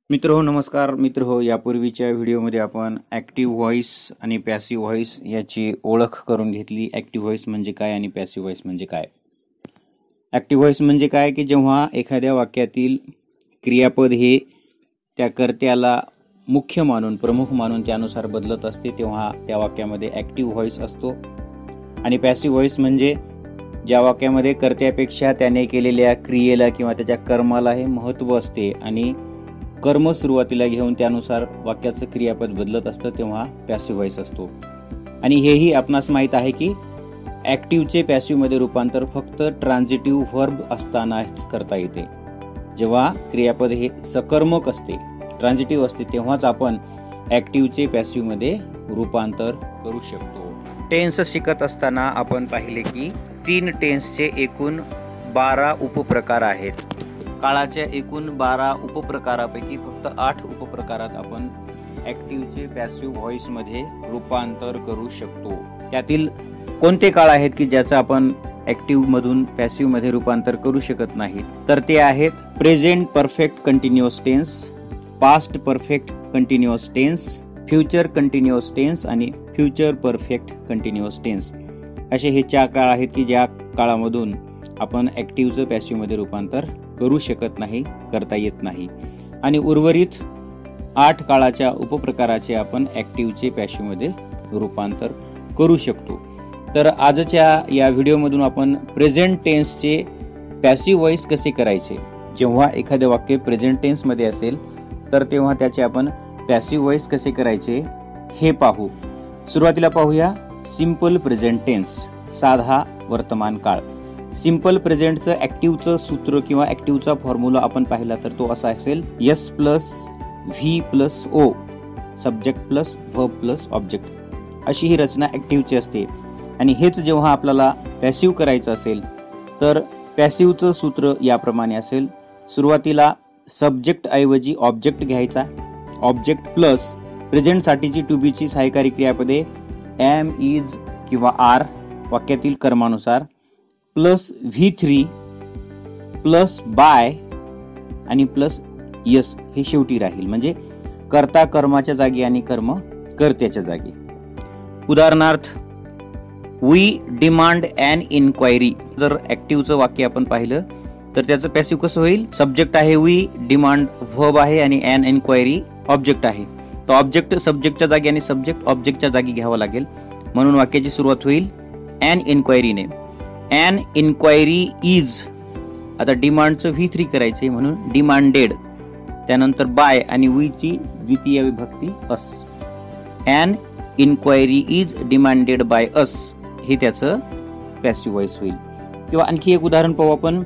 मित्र नमस्कार मित्र यापूर्वीच्या व्हिडिओमध्ये आपण ॲक्टिव्ह व्हॉइस आणि पॅसिव्ह व्हॉइस याची ओळख करून घेतली। ॲक्टिव्ह व्हॉइस म्हणजे काय आणि पॅसिव्ह व्हॉइस म्हणजे काय। ॲक्टिव्ह व्हॉइस म्हणजे काय की जेव्हा एखाद्या वाक्यातील क्रियापद हे त्या कर्त्याला मुख्य मानून प्रमुख मानून त्यानुसार बदलत असते तेव्हा त्या वाक्यामध्ये ॲक्टिव्ह व्हॉइस असतो। आणि पॅसिव्ह व्हॉइस म्हणजे ज्या वाक्यामध्ये कर्त्यापेक्षा त्याने केलेल्या क्रियेला किंवा त्याच्या कर्माला हे महत्त्व असते आणि कर्म सुरुवातीला घेऊन त्यानुसार वाक्याचं क्रियापद बदलत असतं तेव्हा पॅसिव्ह व्हॉइस असतो। आणि हेही आपणास माहीत आहे की ॲक्टिव्हचे पॅसिव्हमध्ये रूपांतर फक्त ट्रान्झिटिव्ह व्हर्ब असतानाच करता येते। जेव्हा क्रियापद हे सकर्मक असते ट्रान्झिटिव्ह असते तेव्हाच आपण ॲक्टिव्हचे पॅसिव्हमध्ये रूपांतर करू शकतो। टेन्स शिकत असताना आपण पाहिले की 3 टेन्सचे एकूण 12 उपप्रकार आहेत। काळाच्या एकूण 12 उपप्रकारापैकी फक्त 8 उपप्रकारात आपण ॲक्टिव्हचे पॅसिव्ह व्हॉइसमध्ये रूपांतर करू शकतो। त्यातील कोणते काळ आहेत की ज्याचं आपण ॲक्टिव्ह मधून पॅसिव्ह मध्ये रूपांतर करू शकत नाही, तर ते आहेत present perfect continuous tense, past perfect continuous tense, future continuous tense आणि फ्युचर परफेक्ट कंटिन्युअस टेन्स। असे हे 4 काळ आहेत की ज्या काळामधून आपण ॲक्टिव्हचं पॅसिव्ह मध्ये रूपांतर करू शकत नाही, करता येत नाही। आणि उर्वरित 8 काळाच्या उपप्रकाराचे आपण ॲक्टिव्हचे पॅसिव्ह मध्ये रूपांतर करू शकतो। तर आजच्या या व्हिडिओमधून आपण प्रेझेंट टेन्सचे पॅसिव्ह व्हॉइस कसे करायचे। जेव्हा एखादे वाक्य प्रेझेंट टेन्स मध्ये असेल तर तेव्हा त्याचे आपण पॅसिव्ह व्हॉइस कसे करायचे हे पाहू। सुरुवातीला पाहूया सिंपल प्रेझेंट टेन्स, साधा वर्तमान काळ। सिंपल प्रेझेंटचं ॲक्टिव्हचं सूत्र किंवा ॲक्टिव्हचा फॉर्म्युला आपण पाहिला तर तो असा असेल S + V + O subject plus verb plus object अशी ही रचना ॲक्टिव्हची असते। आणि हेच जेव्हा आपल्याला पॅसिव्ह करायचं असेल तर पॅसिव्हचं सूत्र याप्रमाणे असेल। सुरुवातीला सब्जेक्ट ऐवजी ऑब्जेक्ट घ्यायचा, ऑब्जेक्ट प्लस प्रेझेंटसाठीची टू बीची सहाय्यकारी क्रियापदे एम, इज किंवा आर वाक्यातील कर्मानुसार प्लस V3 प्लस बाय आणि प्लस यस हे शेवटी राहील, म्हणजे कर्ता कर्माच्या जागी आणि कर्म कर्त्याच्या जागी। उदाहरणार्थ वी डिमांड ॲन इन्क्वायरी, जर ॲक्टिव्हचं वाक्य आपण पाहिलं तर त्याचं पॅसिव्ह कसं होईल। सब्जेक्ट आहे वी, डिमांड व्हर्ब आहे आणि ॲन इन्क्वायरी ऑब्जेक्ट आहे। तो ऑब्जेक्ट सब्जेक्टच्या जागी आणि सब्जेक्ट ऑब्जेक्टच्या जागी घ्यावा लागेल, म्हणून वाक्याची सुरुवात होईल ॲन इन्क्वायरीने। ॲन इन्क्वायरी इज, आता डिमांडचं V3 करायचे म्हणून डिमांडेड, त्यानंतर बाय आणि वीची द्वितीय विभक्ती us. An inquiry is demanded by us हे त्याचं पॅसिव्ह व्हॉइस होईल। किंवा आणखी एक उदाहरण पाहू आपण,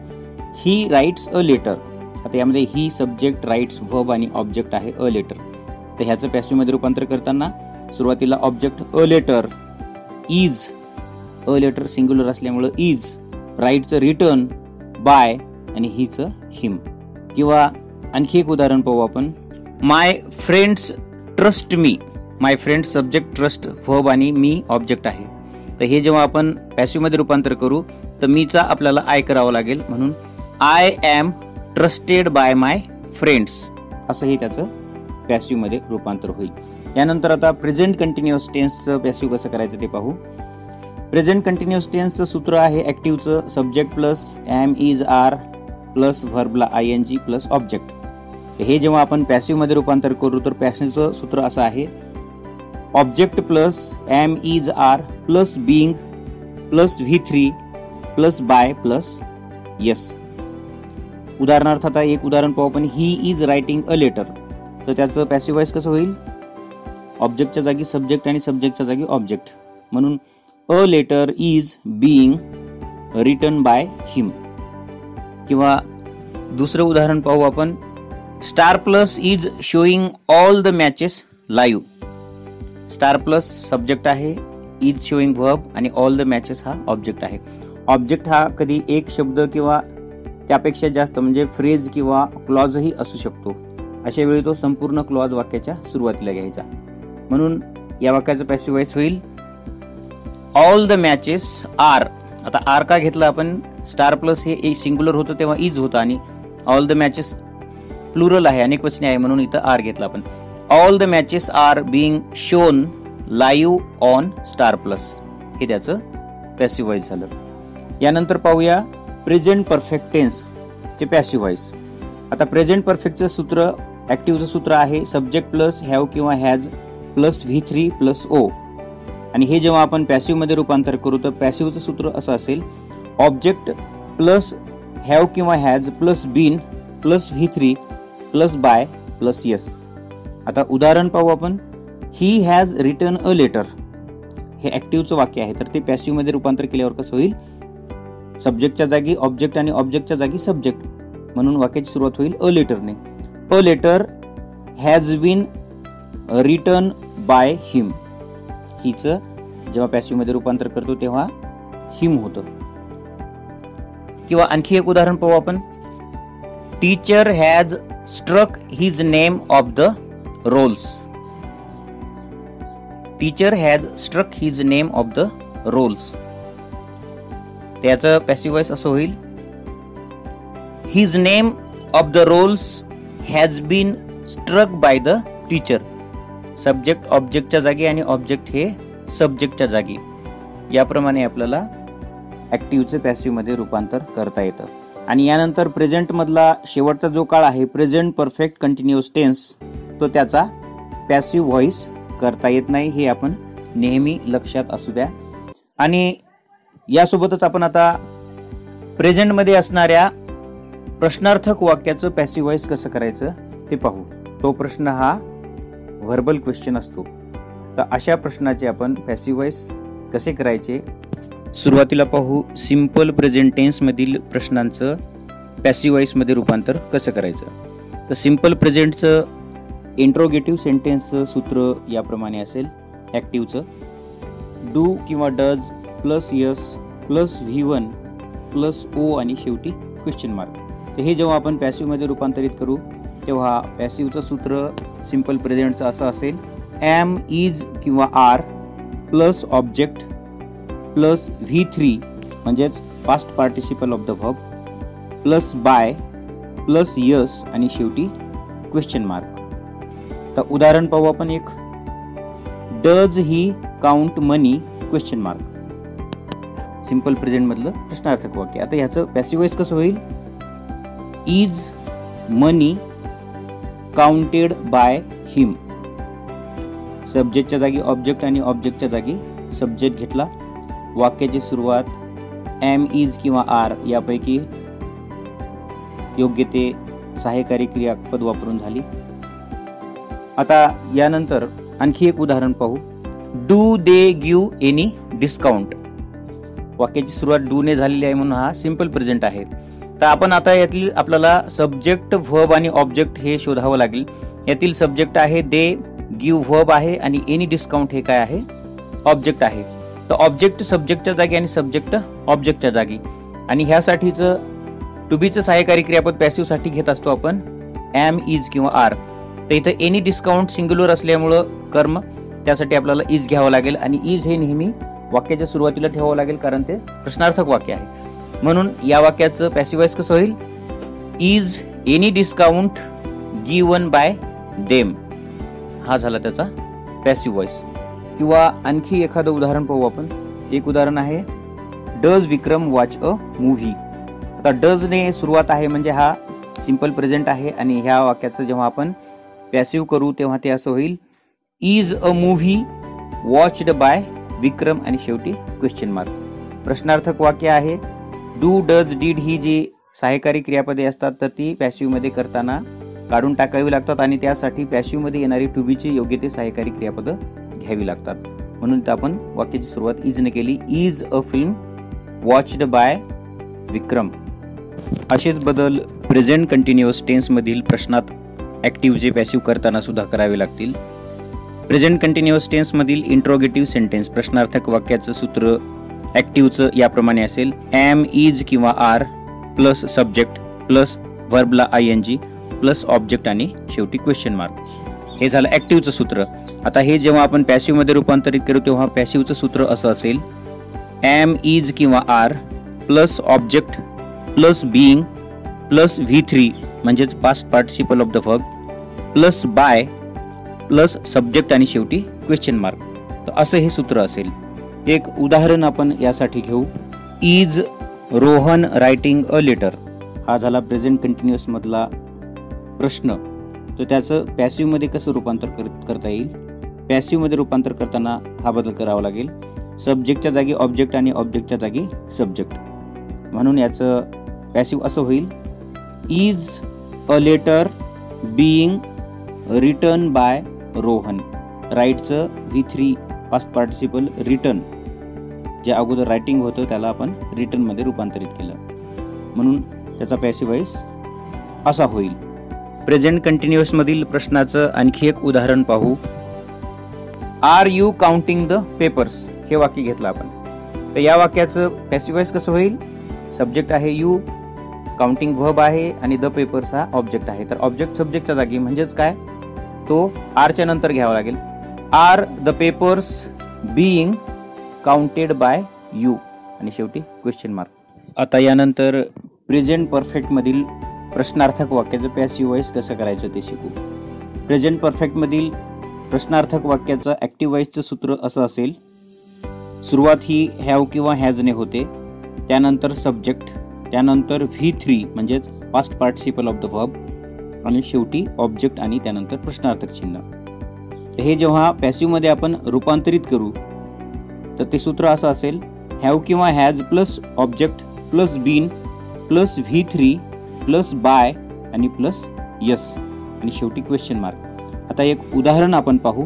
ही राईट्स अ लेटर। आता यामध्ये ही सब्जेक्ट, राईट्स व्हर्ब आणि ऑब्जेक्ट आहे अ लेटर। तर ह्याचं पॅसिव्ह मध्ये रूपांतर करताना सुरुवातीला object a letter, is a letter singular असल्यामुळे इज, राईटचं रिटर्न, बाय आणि हीचं हिम। किंवा आणखी एक उदाहरण पाहू आपण, my friends trust me. My friends subject, trust verb आणि मी ऑब्जेक्ट आहे। तर हे जेव्हा आपण पॅसिव्ह मध्ये रूपांतर करू तर मीचा आपल्याला आय करावा लागेल, म्हणून I am trusted by my friends असं हे त्याचं पॅसिव्ह मध्ये रूपांतर होईल। यानंतर आता प्रेझेंट कंटिन्युअस टेन्सचं पॅसिव्ह कसं करायचं ते पाहू। प्रेझेंट कंटिन्युअस टेन्सचं सूत्र आहे ॲक्टिव्हचं subject plus am, is, are plus व्हर्बला ING प्लस ऑब्जेक्ट। हे जेव्हा आपण पॅसिव्ह मध्ये रूपांतर करू तर पॅसिव्हचं सूत्र असं आहे object plus am, is, are plus being plus V3 plus by plus S. उदाहरणार्थ आता एक उदाहरण पाहू आपण, he is writing a letter. तर त्याचं पॅसिव्ह व्हॉइस कसं होईल, ऑब्जेक्टच्या जागी सब्जेक्ट आणि सब्जेक्टच्या जागी ऑब्जेक्ट, म्हणून a letter is being written by him. किंवा दुसरं उदाहरण पाहू आपण, Star Plus is showing all the matches live. Star Plus subject आहे, इज शोईंग व्हर्ब आणि ऑल द मॅचेस हा ऑब्जेक्ट आहे। ऑब्जेक्ट हा कधी एक शब्द किंवा त्यापेक्षा जास्त म्हणजे फ्रेज किंवा क्लॉजही असू शकतो। अशा वेळी तो संपूर्ण क्लॉज वाक्याच्या सुरुवातीला घ्यायचा, म्हणून या वाक्याचं पॅसिव्ह व्हॉइस होईल ऑल द मॅचेस आर। आता आर का घेतला आपण, स्टार प्लस हे एक सिंग्युलर होतं तेव्हा इज होतं आणि ऑल द मॅचेस प्लुरल आहे, अनेक वचने आहे म्हणून इथं आर घेतला आपण. All the matches are being shown live on Star Plus, हे त्याचं पॅसिव्ह व्हॉइस झालं. यानंतर पाहूया प्रेझेंट परफेक्ट टेन्स चे पॅसिव्ह व्हॉइस. आता प्रेझेंट परफेक्टचं सूत्र, ऍक्टिव्हचं सूत्र आहे सब्जेक्ट प्लस हॅव किंवा has plus V3 plus O. आणि हे जेव्हा आपण पॅसिव्ह मध्ये रूपांतर करू तर पॅसिव्हचं सूत्र असं असेल ऑब्जेक्ट प्लस हॅव किंवा has plus been plus V3 plus by plus S. आता उदाहरण पाहू आपण. He has written a letter, हे ऍक्टिव्हचं वाक्य आहे, तर ते पॅसिव्ह मध्ये रूपांतर केल्यावर कसं होईल, सब्जेक्टच्या जागी ऑब्जेक्ट आणि ऑब्जेक्टच्या जागी सब्जेक्ट, म्हणून वाक्याची सुरुवात होईल अ लेटरने. A letter has been written by him. हिचं जेव्हा पॅसिव्ह मध्ये रूपांतर करतो तेव्हा हिम होतं. किंवा आणखी एक उदाहरण पाहू आपण. Teacher has struck his name off the rolls. Teacher has struck his name off the rolls, त्याचं पॅसिव्ह व्हॉइस असं होईल his name off the rolls has been struck by the teacher. Subject ऑब्जेक्टच्या जागी आणि ऑब्जेक्ट हे सब्जेक्टच्या जागी. याप्रमाणे आपल्याला ऍक्टिव्हचे पॅसिव्ह मध्ये रूपांतर करता येतं. आणि यानंतर प्रेझेंट मधला शेवटचा जो काळ आहे प्रेझेंट परफेक्ट कंटिन्युअस टेन्स, तो त्याचा पॅसिव्ह व्हॉइस करता येत नाही, हे आपण नेहमी लक्षात असू द्या. आणि यासोबतच आपण आता प्रेझेंट मध्ये असणाऱ्या प्रश्नार्थक वाक्याचं पॅसिव्ह व्हॉइस कसं करायचं ते पाहू. तो प्रश्न हा व्हर्बल क्वेश्चन असतो, तर अशा प्रश्नाचे आपण पॅसिव्ह व्हॉइस कसे करायचे. सुरुवातीला पाहू सिंपल प्रेझेंट टेन्स मधील प्रश्नांचं पॅसिव्ह व्हॉइस मध्ये रूपांतर कसं करायचं. तर सिंपल प्रेझेंटचं इंट्रोगेटिव्ह सेंटेन्सचं सूत्र याप्रमाणे असेल. ऍक्टिव्हचं डू किंवा does plus S plus V1 plus O आणि शेवटी क्वेश्चन मार्क. तर हे जेव्हा आपण पॅसिव्ह मध्ये रूपांतरित करू तेव्हा पॅसिव्हचं सूत्र सिंपल प्रेझेंटचं असं असेल एम इज किंवा are plus object plus V3 म्हणजेच past participle of the verb plus by plus S आणि शेवटी क्वेश्चन मार्क. तर उदाहरण पाहू आपण एक. Does he count money question mark. Simple present मधलं प्रश्नार्थक वाक्य. आता ह्याचं पॅसिव्ह व्हॉइस कसं होईल is money counted by him. सब्जेक्टच्या जागी ऑब्जेक्ट आणि ऑब्जेक्टच्या जागी सब्जेक्ट घेतला. वाक्याची सुरुवात एम इज किंवा आर यापैकी योग्य ते सहाय्यकारी क्रियापद वापरून झाली. आता यानंतर आणखी एक उदाहरण पाहू. Do they give any discount. वाक्याची सुरुवात डू ने झालेली आहे म्हणून हा सिंपल प्रेझेंट आहे. तर आपण आता यातील आपल्याला सब्जेक्ट व्हर्ब आणि ऑब्जेक्ट हे शोधावं लागेल. यातील सब्जेक्ट आहे दे, गिव्ह व्हर्ब आहे आणि एनी डिस्काउंट हे काय आहे ऑब्जेक्ट आहे. तर ऑब्जेक्ट सब्जेक्टच्या जागी आणि सब्जेक्ट ऑब्जेक्टच्या जागी. आणि ह्यासाठीचं टू बीचं सहाय्यकारी क्रियापद पॅसिव्ह साठी घेत असतो आपण एम इज किंवा आर. तर इथं एनी डिस्काउंट सिंग्युलर असल्यामुळं कर्म, त्यासाठी आपल्याला इज घ्यावं लागेल आणि इज हे नेहमी वाक्याच्या सुरुवातीला ठेवावं लागेल कारण ते प्रश्नार्थक वाक्य आहे. म्हणून या वाक्याचं पॅसिव्ह व्हॉइस कसं होईल is any discount given by them. हा झाला त्याचा पॅसिव्ह व्हॉइस. किंवा आणखी एखादं उदाहरण पाहू आपण. एक उदाहरण आहे does Vikram watch a movie. आता डज ने सुरुवात आहे म्हणजे हा सिंपल प्रेझेंट आहे आणि ह्या वाक्याचं जेव्हा आपण पॅसिव्ह करू तेव्हा ते असं होईल is a movie watched by Vikram आणि शेवटी क्वेश्चन मार्क. प्रश्नार्थक वाक्य आहे. डू डज डीड ही जी सहाय्यकारी क्रियापदे असतात तर ती पॅसिव्ह मध्ये करताना काढून टाकावी लागतात आणि त्यासाठी पॅसिव्ह मध्ये येणारी टू बी ची योग्य ते सहाय्यकारी क्रियापदं घ्यावी लागतात. म्हणून आपण वाक्याची सुरुवात इज ने केली. Is a film watched by Vikram. असेच बदल प्रेझेंट कंटिन्युअस टेन्स मधील प्रश्नात ऍक्टिव्हचे पॅसिव्ह करताना सुद्धा करावे लागतील. प्रेझेंट कंटिन्युअस टेन्स मधील इंट्रोगेटिव्ह सेंटेन्स प्रश्नार्थक वाक्याचं सूत्र ऍक्टिव्हचं याप्रमाणे असेल एम इज किंवा आर प्लस सब्जेक्ट प्लस व्हर्बला ING प्लस ऑब्जेक्ट आणि शेवटी क्वेश्चन मार्क. हे झालं ऍक्टिव्हचं सूत्र. आता हे जेव्हा आपण पॅसिव्ह मध्ये रूपांतरित करू तेव्हा पॅसिव्हचं सूत्र असं असेल एम इज किंवा are plus object plus being plus V3 म्हणजेच past participle of the verb plus by plus subject आणि शेवटी क्वेश्चन मार्क. तर असं हे सूत्र असेल. एक उदाहरण आपण यासाठी घेऊ. Is Rohan writing a letter हा झाला प्रेझेंट कंटिन्युअस मधला प्रश्न. तर त्याचं पॅसिव्ह मध्ये कसं रूपांतर करता येईल. पॅसिव्ह मध्ये रूपांतर करताना हा बदल करावा लागेल. सब्जेक्टच्या जागी ऑब्जेक्ट आणि ऑब्जेक्टच्या जागी सब्जेक्ट. म्हणून याचं पॅसिव्ह असं होईल. Is a letter being written by Rohan. राईटचं V3 पास्ट पार्टिसिपल रिटन जे अगोदर रायटिंग होतं त्याला आपण रिटन मध्ये रूपांतरित केलं. म्हणून त्याचा पॅसिव्ह व्हॉइस असा होईल. प्रेझेंट कंटिन्युअस मधील प्रश्नाचं आणखी एक उदाहरण पाहू. Are you counting the papers हे वाक्य घेतलं आपण. तर या वाक्याचं पॅसिव्ह व्हॉइस कसं होईल. सब्जेक्ट आहे यू, काउंटिंग व्हर्ब आहे आणि द पेपर्स हा ऑब्जेक्ट आहे. तर ऑब्जेक्ट सब्जेक्टच्या जागी म्हणजेच काय तो आरच्या नंतर घ्यावा लागेल. Are the papers being counted by you आणि शेवटी क्वेश्चन मार्क. आता यानंतर प्रेझेंट परफेक्ट मधील प्रश्नार्थक वाक्याचं पॅसिव्ह व्हॉइस कसं करायचं ते शिकू. प्रेझेंट परफेक्ट मधील प्रश्नार्थक वाक्याचं ऍक्टिव्ह व्हॉइसचं सूत्र असं असेल. सुरुवात ही हॅव किंवा हॅजने होते, त्यानंतर सब्जेक्ट, त्यानंतर V3 म्हणजेच past participle of the verb आणि शेवटी ऑब्जेक्ट आणि त्यानंतर प्रश्नार्थक चिन्ह. हे जेव्हा पॅसिव्ह मध्ये आपण रूपांतरित करू तर ते सूत्र असं असेल. हॅव किंवा has plus object plus been plus V3 plus by आणि प्लस यस आणि शेवटी क्वेश्चन मार्क. आता एक उदाहरण आपण पाहू.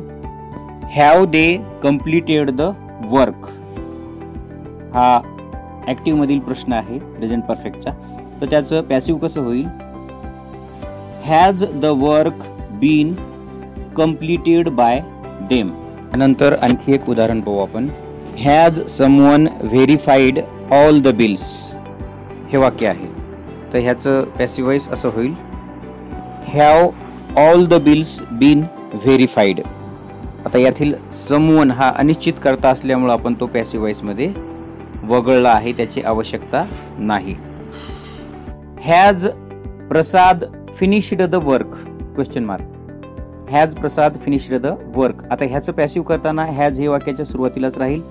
Have they completed the work हा ऍक्टिव्ह मधील प्रश्न आहे प्रेझेंट परफेक्टचा. तर त्याचं पॅसिव्ह कसं होईल. Has the work been completed by them. नंतर आणखी एक उदाहरण पाहू आपण. Has someone verified all the bills हे वाक्य आहे. तर ह्याचं पॅसिव्ह व्हॉइस असं होईल. Have all the bills been verified. आता यातील समवन हा अनिश्चित करता असल्यामुळे आपण तो पॅसिव्ह व्हॉइस मध्ये वगळला आहे, त्याची आवश्यकता नाही. Has Prasad finished the work question mark. Has Prasad finished the work. आता ह्याचं पॅसिव्ह करताना हॅज हे वाक्याच्या सुरुवातीलाच राहील.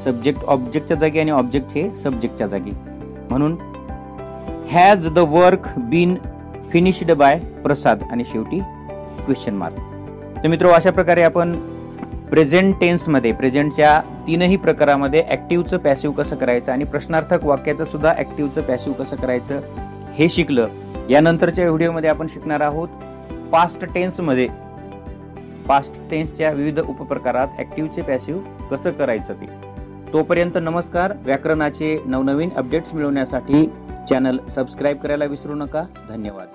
सब्जेक्ट ऑब्जेक्टच्या जागी आणि ऑब्जेक्ट हे सब्जेक्टच्या जागी. म्हणून has the work been finished by Prasad आणि शेवटी क्वेश्चन मार्क. तर मित्र, अशा प्रकारे आपण प्रेझेंट टेन्स मध्ये प्रेझेंटच्या तीनही प्रकारामध्ये ऍक्टिव्हचं पॅसिव्ह कसं करायचं आणि प्रश्नार्थक वाक्याचं सुद्धा ऍक्टिव्हचं पॅसिव्ह कसं करायचं हे शिकलं. यानंतरच्या व्हिडिओमध्ये आपण शिकणार आहोत पास्ट टेन्स मध्ये पास्ट टेन्सच्या विविध उपप्रकारात ऍक्टिव्हचे पॅसिव्ह कसं करायचं ते. तोपर्यंत नमस्कार. व्याकरणाचे नवनवीन अपडेट्स मिळवण्यासाठी चॅनल सबस्क्राईब करायला विसरू नका. धन्यवाद.